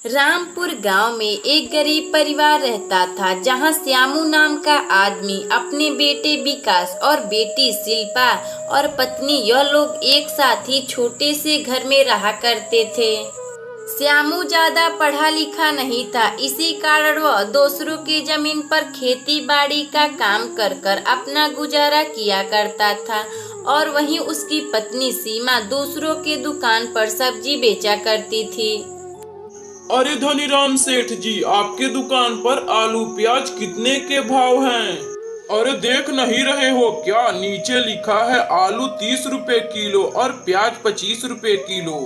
रामपुर गांव में एक गरीब परिवार रहता था, जहां श्यामू नाम का आदमी अपने बेटे विकास और बेटी शिल्पा और पत्नी यह लोग एक साथ ही छोटे से घर में रहा करते थे। श्यामू ज्यादा पढ़ा लिखा नहीं था, इसी कारण वह दूसरों की जमीन पर खेती बाड़ी का काम कर कर अपना गुजारा किया करता था और वहीं उसकी पत्नी सीमा दूसरों के दुकान पर सब्जी बेचा करती थी। अरे धनीराम सेठ जी, आपके दुकान पर आलू प्याज कितने के भाव हैं? अरे देख नहीं रहे हो क्या, नीचे लिखा है आलू 30 रुपए किलो और प्याज 25 रुपए किलो।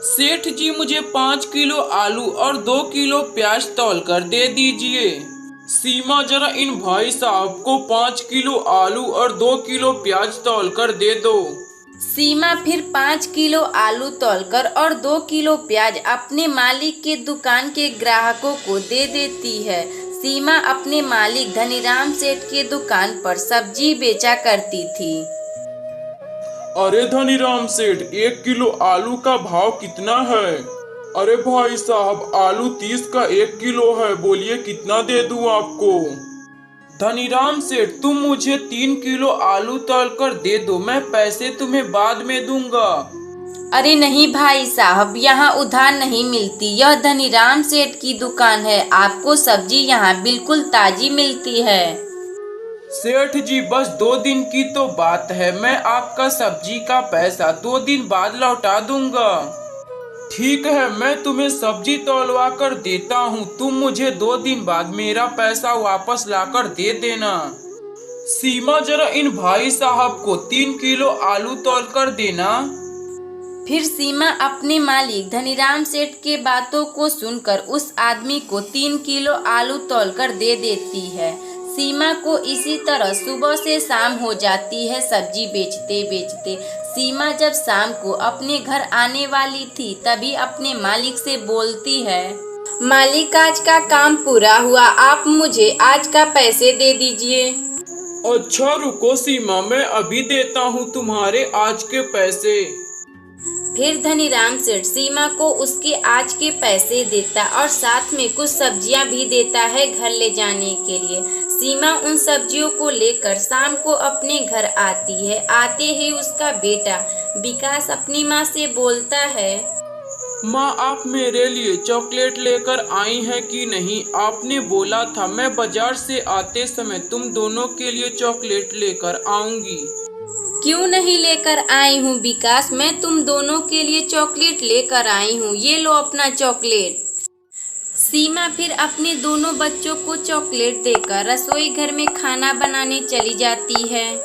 सेठ जी, मुझे 5 किलो आलू और 2 किलो प्याज तौल कर दे दीजिए। सीमा, जरा इन भाई साहब को 5 किलो आलू और 2 किलो प्याज तौल कर दे दो। सीमा फिर 5 किलो आलू तौलकर और 2 किलो प्याज अपने मालिक के दुकान के ग्राहकों को दे देती है। सीमा अपने मालिक धनीराम सेठ के दुकान पर सब्जी बेचा करती थी। अरे धनीराम सेठ, 1 किलो आलू का भाव कितना है? अरे भाई साहब, आलू 30 का 1 किलो है, बोलिए कितना दे दूं आपको? धनीराम सेठ, तुम मुझे 3 किलो आलू तौल कर दे दो, मैं पैसे तुम्हें बाद में दूंगा। अरे नहीं भाई साहब, यहाँ उधार नहीं मिलती, यह धनीराम सेठ की दुकान है, आपको सब्जी यहाँ बिल्कुल ताजी मिलती है। सेठ जी, बस 2 दिन की तो बात है, मैं आपका सब्जी का पैसा 2 दिन बाद लौटा दूंगा। ठीक है, मैं तुम्हें सब्जी तौलवा कर देता हूँ, तुम मुझे 2 दिन बाद मेरा पैसा वापस लाकर दे देना। सीमा, जरा इन भाई साहब को 3 किलो आलू तौल कर देना। फिर सीमा अपने मालिक धनीराम सेठ के बातों को सुनकर उस आदमी को 3 किलो आलू तौलकर दे देती है। सीमा को इसी तरह सुबह से शाम हो जाती है सब्जी बेचते बेचते। सीमा जब शाम को अपने घर आने वाली थी, तभी अपने मालिक से बोलती है, मालिक आज का काम पूरा हुआ, आप मुझे आज का पैसे दे दीजिए। अच्छा रुको सीमा, मैं अभी देता हूँ तुम्हारे आज के पैसे। फिर धनीराम सेठ सीमा को उसके आज के पैसे देता और साथ में कुछ सब्जियां भी देता है घर ले जाने के लिए। सीमा उन सब्जियों को लेकर शाम को अपने घर आती है। आते ही उसका बेटा विकास अपनी माँ से बोलता है, माँ, आप मेरे लिए चॉकलेट लेकर आई हैं कि नहीं? आपने बोला था मैं बाजार से आते समय तुम दोनों के लिए चॉकलेट लेकर आऊंगी। क्यों नहीं लेकर आई हूँ विकास, मैं तुम दोनों के लिए चॉकलेट लेकर आई हूँ, ये लो अपना चॉकलेट। सीमा फिर अपने दोनों बच्चों को चॉकलेट देकर रसोई घर में खाना बनाने चली जाती है।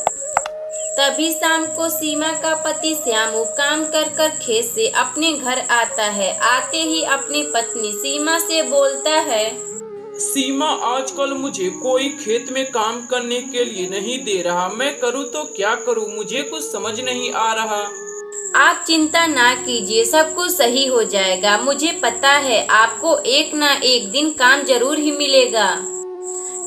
तभी शाम को सीमा का पति श्यामू काम कर कर खेत से अपने घर आता है। आते ही अपनी पत्नी सीमा से बोलता है, सीमा, आजकल मुझे कोई खेत में काम करने के लिए नहीं दे रहा, मैं करूँ तो क्या करूँ, मुझे कुछ समझ नहीं आ रहा। आप चिंता ना कीजिए, सब कुछ सही हो जाएगा, मुझे पता है आपको एक ना एक दिन काम जरूर ही मिलेगा।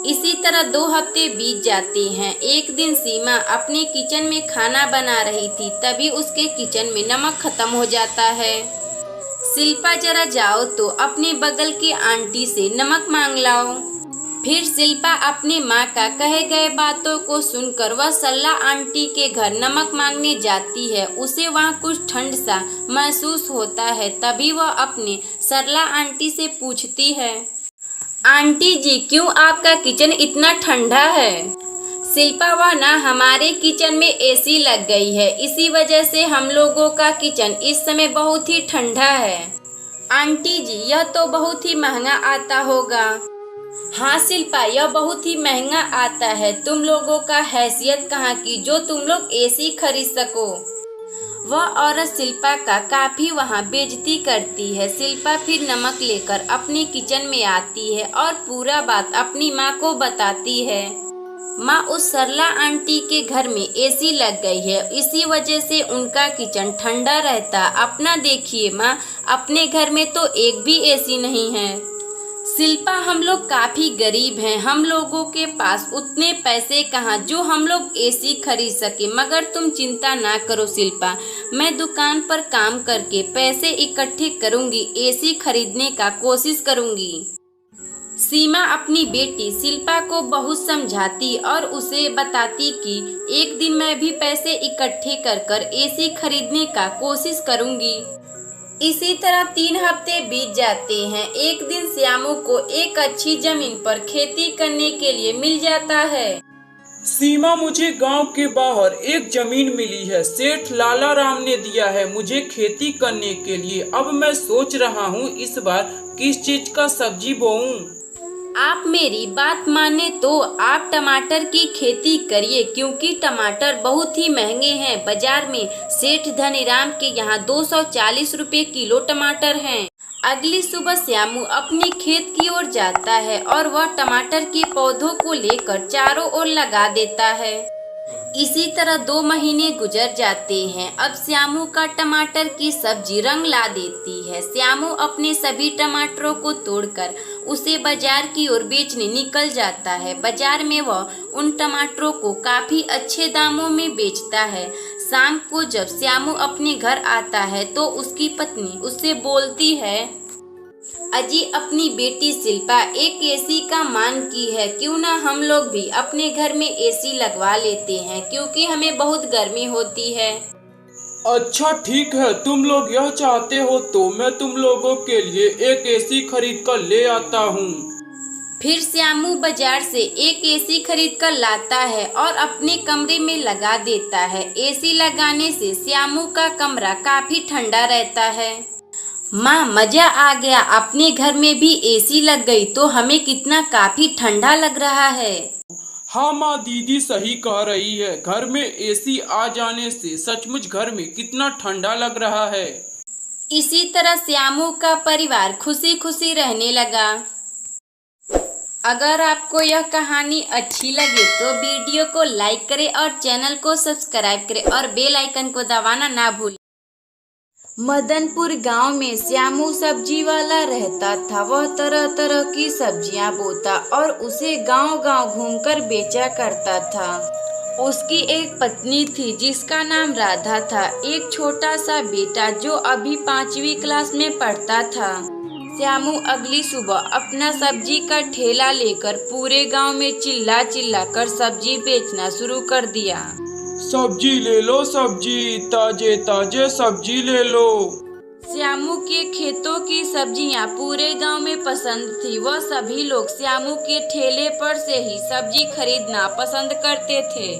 इसी तरह 2 हफ्ते बीत जाते हैं। एक दिन सीमा अपने किचन में खाना बना रही थी, तभी उसके किचन में नमक खत्म हो जाता है। शिल्पा, जरा जाओ तो अपने बगल की आंटी से नमक मांग लाओ। फिर शिल्पा अपनी माँ का कहे गए बातों को सुनकर वह सरला आंटी के घर नमक मांगने जाती है। उसे वहाँ कुछ ठंड सा महसूस होता है। तभी वह अपने सरला आंटी से पूछती है, आंटी जी, क्यों आपका किचन इतना ठंडा है? शिल्पा, वह ना हमारे किचन में एसी लग गई है, इसी वजह से हम लोगों का किचन इस समय बहुत ही ठंडा है। आंटी जी, यह तो बहुत ही महंगा आता होगा। हाँ शिल्पा, यह बहुत ही महंगा आता है, तुम लोगों का हैसियत कहाँ की जो तुम लोग एसी खरीद सको। वह औरत शिल्पा का काफी वहाँ बेइज्जती करती है। शिल्पा फिर नमक लेकर अपने किचन में आती है और पूरा बात अपनी माँ को बताती है। माँ, उस सरला आंटी के घर में एसी लग गई है, इसी वजह से उनका किचन ठंडा रहता। अपना देखिए माँ, अपने घर में तो एक भी एसी नहीं है। शिल्पा, हम लोग काफी गरीब हैं, हम लोगों के पास उतने पैसे कहाँ जो हम लोग एसी खरीद सके। मगर तुम चिंता ना करो शिल्पा, मैं दुकान पर काम करके पैसे इकट्ठे करूंगी, एसी खरीदने का कोशिश करूंगी। सीमा अपनी बेटी शिल्पा को बहुत समझाती और उसे बताती कि एक दिन मैं भी पैसे इकट्ठे कर एसी खरीदने का कोशिश करूंगी। इसी तरह 3 हफ्ते बीत जाते हैं। एक दिन श्यामू को एक अच्छी जमीन पर खेती करने के लिए मिल जाता है। सीमा, मुझे गांव के बाहर एक जमीन मिली है। सेठ लाला राम ने दिया है मुझे खेती करने के लिए। अब मैं सोच रहा हूँ इस बार किस चीज का सब्जी बोऊं। आप मेरी बात माने तो आप टमाटर की खेती करिए, क्योंकि टमाटर बहुत ही महंगे हैं। बाजार में सेठ धनीराम के यहाँ 240 रुपए किलो टमाटर हैं। अगली सुबह श्यामू अपने खेत की ओर जाता है और वह टमाटर के पौधों को लेकर चारों ओर लगा देता है। इसी तरह 2 महीने गुजर जाते हैं। अब श्यामू का टमाटर की सब्जी रंग ला देती है। श्यामू अपने सभी टमाटरों को तोड़कर उसे बाजार की ओर बेचने निकल जाता है। बाजार में वह उन टमाटरों को काफी अच्छे दामों में बेचता है। शाम को जब श्यामू अपने घर आता है तो उसकी पत्नी उससे बोलती है, अजी अपनी बेटी शिल्पा एक एसी का मांग की है, क्यों ना हम लोग भी अपने घर में एसी लगवा लेते हैं, क्योंकि हमें बहुत गर्मी होती है। अच्छा ठीक है, तुम लोग यह चाहते हो तो मैं तुम लोगों के लिए एक एसी खरीद कर ले आता हूँ। फिर श्यामू बाजार से एक एसी खरीद कर लाता है और अपने कमरे में लगा देता है। एसी लगाने से श्यामू का कमरा काफी ठंडा रहता है। माँ, मजा आ गया, अपने घर में भी एसी लग गई तो हमें कितना काफी ठंडा लग रहा है। हाँ माँ, दीदी सही कह रही है। घर में एसी आ जाने से सचमुच घर में कितना ठंडा लग रहा है। इसी तरह श्यामू का परिवार खुशी खुशी रहने लगा। अगर आपको यह कहानी अच्छी लगे तो वीडियो को लाइक करें और चैनल को सब्सक्राइब करें और बेल आइकन को दबाना ना भूलें। मदनपुर गांव में श्यामू सब्जी वाला रहता था। वह तरह तरह की सब्जियां बोता और उसे गांव गांव घूमकर बेचा करता था। उसकी एक पत्नी थी जिसका नाम राधा था। एक छोटा सा बेटा जो अभी 5वीं क्लास में पढ़ता था। श्यामू अगली सुबह अपना सब्जी का ठेला लेकर पूरे गांव में चिल्ला चिल्ला कर सब्जी बेचना शुरू कर दिया। सब्जी ले लो, सब्जी ताजे ताजे सब्जी ले लो। श्यामू के खेतों की सब्जियां पूरे गांव में पसंद थी। वह सभी लोग श्यामू के ठेले पर से ही सब्जी खरीदना पसंद करते थे।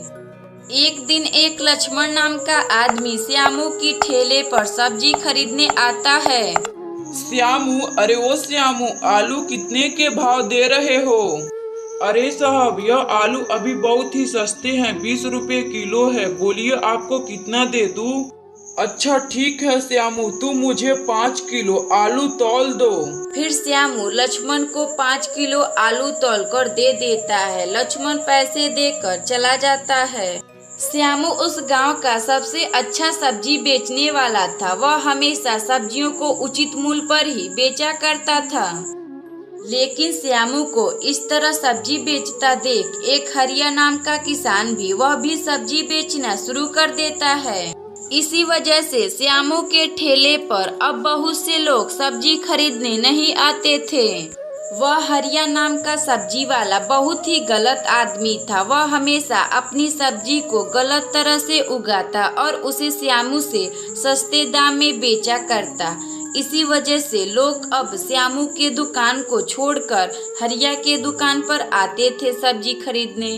एक दिन एक लक्ष्मण नाम का आदमी श्यामू की ठेले पर सब्जी खरीदने आता है। श्यामू, अरे ओ श्यामू, आलू कितने के भाव दे रहे हो? अरे साहब, यह आलू अभी बहुत ही सस्ते हैं, 20 रुपए किलो है। बोलिए आपको कितना दे दूं? अच्छा ठीक है श्यामू, तुम मुझे 5 किलो आलू तौल दो। फिर श्यामू लक्ष्मण को 5 किलो आलू तौल कर दे देता है। लक्ष्मण पैसे देकर चला जाता है। श्यामू उस गांव का सबसे अच्छा सब्जी बेचने वाला था। वह हमेशा सब्जियों को उचित मूल्य पर ही बेचा करता था। लेकिन श्यामू को इस तरह सब्जी बेचता देख एक हरिया नाम का किसान भी वह भी सब्जी बेचना शुरू कर देता है। इसी वजह से श्यामू के ठेले पर अब बहुत से लोग सब्जी खरीदने नहीं आते थे। वह हरिया नाम का सब्जी वाला बहुत ही गलत आदमी था। वह हमेशा अपनी सब्जी को गलत तरह से उगाता और उसे श्यामू से सस्ते दाम में बेचा करता। इसी वजह से लोग अब श्यामू के दुकान को छोड़कर हरिया के दुकान पर आते थे सब्जी खरीदने।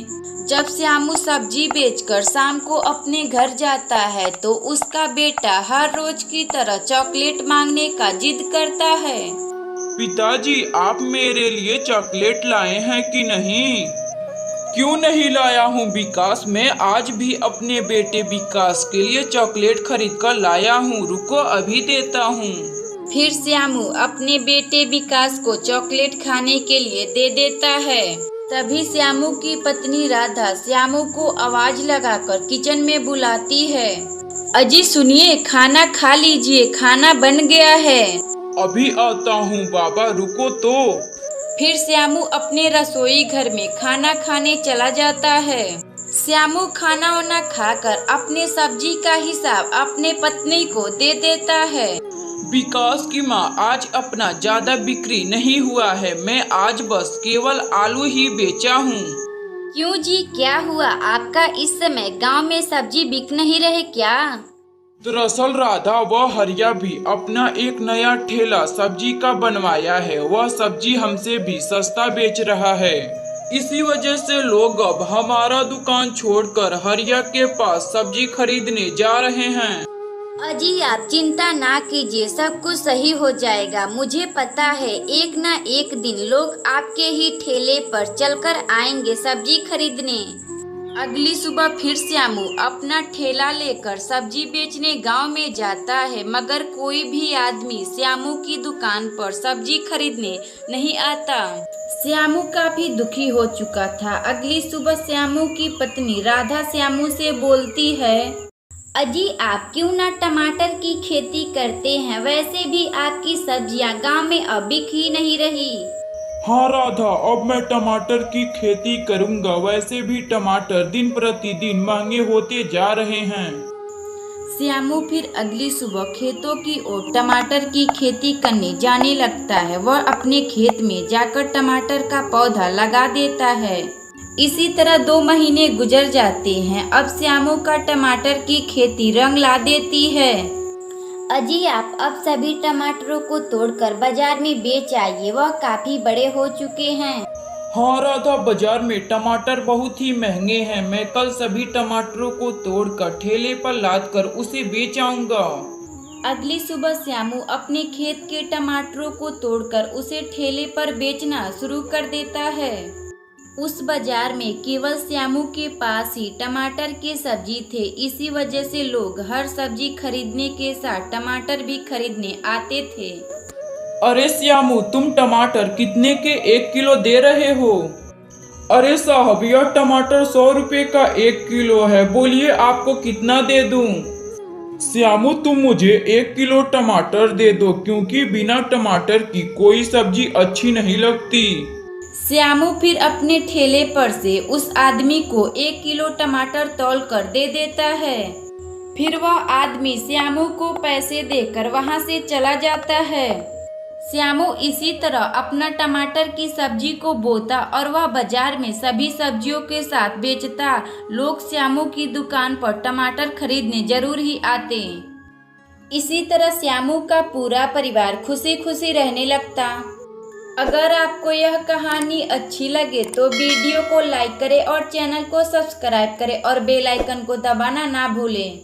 जब श्यामू सब्जी बेचकर शाम को अपने घर जाता है तो उसका बेटा हर रोज की तरह चॉकलेट मांगने का जिद करता है। पिताजी, आप मेरे लिए चॉकलेट लाए हैं कि नहीं? क्यों नहीं लाया हूँ विकास, मैं आज भी अपने बेटे विकास के लिए चॉकलेट खरीद कर लाया हूँ। रुको अभी देता हूँ। फिर श्यामू अपने बेटे विकास को चॉकलेट खाने के लिए दे देता है। तभी श्यामू की पत्नी राधा श्यामू को आवाज लगाकर किचन में बुलाती है। अजी सुनिए, खाना खा लीजिए, खाना बन गया है। अभी आता हूँ बाबा, रुको तो। फिर श्यामू अपने रसोई घर में खाना खाने चला जाता है। श्यामू खाना वाना खाकर अपने सब्जी का हिसाब अपने पत्नी को दे देता है। विकास की माँ, आज अपना ज्यादा बिक्री नहीं हुआ है, मैं आज बस केवल आलू ही बेचा हूँ। क्यों जी, क्या हुआ? आपका इस समय गांव में सब्जी बिक नहीं रहे क्या? दरअसल राधा व हरिया भी अपना एक नया ठेला सब्जी का बनवाया है। वह सब्जी हमसे भी सस्ता बेच रहा है। इसी वजह से लोग अब हमारा दुकान छोड़कर हरिया के पास सब्जी खरीदने जा रहे हैं। अजी, आप चिंता ना कीजिए, सब कुछ सही हो जाएगा। मुझे पता है एक ना एक दिन लोग आपके ही ठेले पर चलकर आएंगे सब्जी खरीदने। अगली सुबह फिर श्यामू अपना ठेला लेकर सब्जी बेचने गांव में जाता है, मगर कोई भी आदमी श्यामू की दुकान पर सब्जी खरीदने नहीं आता। श्यामू काफी दुखी हो चुका था। अगली सुबह श्यामू की पत्नी राधा श्यामू से बोलती है, अजी, आप क्यों ना टमाटर की खेती करते हैं? वैसे भी आपकी सब्जियां गांव में अब बिक ही नहीं रही। हाँ राधा, अब मैं टमाटर की खेती करूंगा। वैसे भी टमाटर दिन प्रतिदिन महंगे होते जा रहे हैं। श्यामू फिर अगली सुबह खेतों की ओर टमाटर की खेती करने जाने लगता है। वह अपने खेत में जाकर टमाटर का पौधा लगा देता है। इसी तरह 2 महीने गुजर जाते हैं। अब श्यामू का टमाटर की खेती रंग ला देती है। अजी, आप अब सभी टमाटरों को तोड़कर बाजार में बेच आइए, वह काफी बड़े हो चुके हैं। हाँ राधा, बाजार में टमाटर बहुत ही महंगे हैं। मैं कल सभी टमाटरों को तोड़कर ठेले पर लाद कर उसे बेच आऊंगा। अगली सुबह श्यामू अपने खेत के टमाटरों को तोड़कर उसे ठेले पर बेचना शुरू कर देता है। उस बाजार में केवल श्यामू के पास ही टमाटर के सब्जी थे। इसी वजह से लोग हर सब्जी खरीदने के साथ टमाटर भी खरीदने आते थे। अरे श्यामू, तुम टमाटर कितने के 1 किलो दे रहे हो? अरे साहब, यह टमाटर 100 रुपए का 1 किलो है। बोलिए आपको कितना दे दूं? श्यामू, तुम मुझे 1 किलो टमाटर दे दो, क्योंकि बिना टमाटर की कोई सब्जी अच्छी नहीं लगती। श्यामू फिर अपने ठेले पर से उस आदमी को 1 किलो टमाटर तौल कर दे देता है। फिर वह आदमी श्यामू को पैसे देकर वहां से चला जाता है। श्यामू इसी तरह अपना टमाटर की सब्जी को बोता और वह बाजार में सभी सब्जियों के साथ बेचता। लोग श्यामू की दुकान पर टमाटर खरीदने जरूर ही आते। इसी तरह श्यामू का पूरा परिवार खुशी खुशी रहने लगता। अगर आपको यह कहानी अच्छी लगे तो वीडियो को लाइक करें और चैनल को सब्सक्राइब करें और बेल आइकन को दबाना ना भूलें।